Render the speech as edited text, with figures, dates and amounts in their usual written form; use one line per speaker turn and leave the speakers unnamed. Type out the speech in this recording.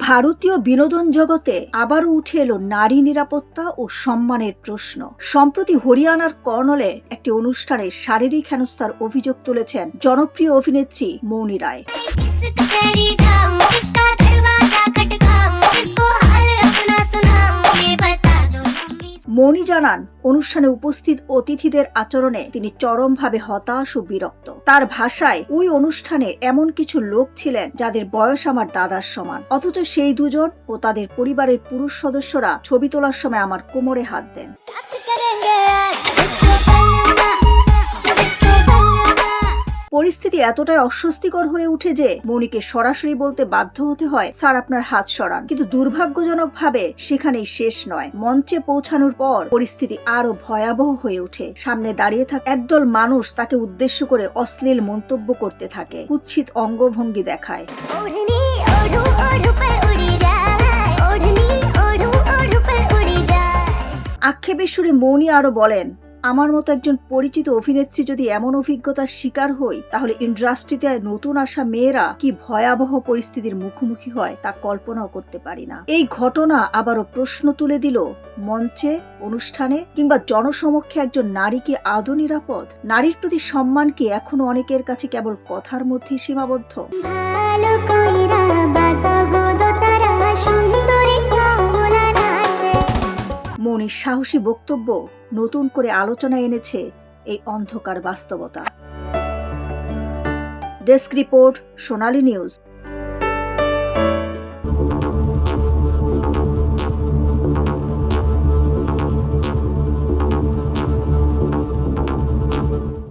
ভারতীয় বিনোদন জগতে আবারও উঠে এলো নারী নিরাপত্তা ও সম্মানের প্রশ্ন। সম্প্রতি হরিয়ানার কর্নলে একটি অনুষ্ঠানে শারীরিক হেনস্থার অভিযোগ তুলেছেন জনপ্রিয় অভিনেত্রী মৌনী রায়। মৌনী জানান, অনুষ্ঠানে উপস্থিত অতিথিদের আচরণে তিনি চরমভাবে হতাশ ও বিরক্ত। তার ভাষায়, ওই অনুষ্ঠানে এমন কিছু লোক ছিলেন যাদের বয়স আমার দাদার সমান, অথচ সেই দুজন ও তাদের পরিবারের পুরুষ সদস্যরা ছবি তোলার সময় আমার কোমরে হাত দেন। পরিস্থিতি এতটাই অস্বস্তিকর হয়ে উঠে যে মৌনীকে সরাসরি বলতে বাধ্য হতে হয়, স্যার আপনার হাত সরান। কিন্তু দুর্ভাগ্যজনকভাবে সেখানেই শেষ নয়। মঞ্চে পৌঁছানোর পর পরিস্থিতি আরো ভয়াবহ হয়ে ওঠে। সামনে দাঁড়িয়ে থাকা একদল মানুষ তাকে উদ্দেশ্য করে অশ্লীল মন্তব্য করতে থাকে, কুৎসিত অঙ্গভঙ্গি দেখায়। আক্ষেপের সুরে মৌনী আরো বলেন, আমার মতো একজন পরিচিত অভিনেত্রী যদি এমন অভিজ্ঞতার শিকার হই, তাহলে ইন্ডাস্ট্রিতে নতুন আসা মেয়েরা কি ভয়াবহ পরিস্থিতির মুখোমুখি হয় তা কল্পনাও করতে পারি না। এই ঘটনা আবারও প্রশ্ন তুলে দিল, মঞ্চে, অনুষ্ঠানে কিংবা জনসমক্ষে একজন নারী কি আদৌ নিরাপদ? নারীর প্রতি সম্মান কি এখনো অনেকের কাছে কেবল কথার মধ্যে সীমাবদ্ধ? মৌনীর সাহসী বক্তব্য নতুন করে আলোচনা এনেছে এই অন্ধকার বাস্তবতা। ডেস্ক রিপোর্ট, সোনালী নিউজ।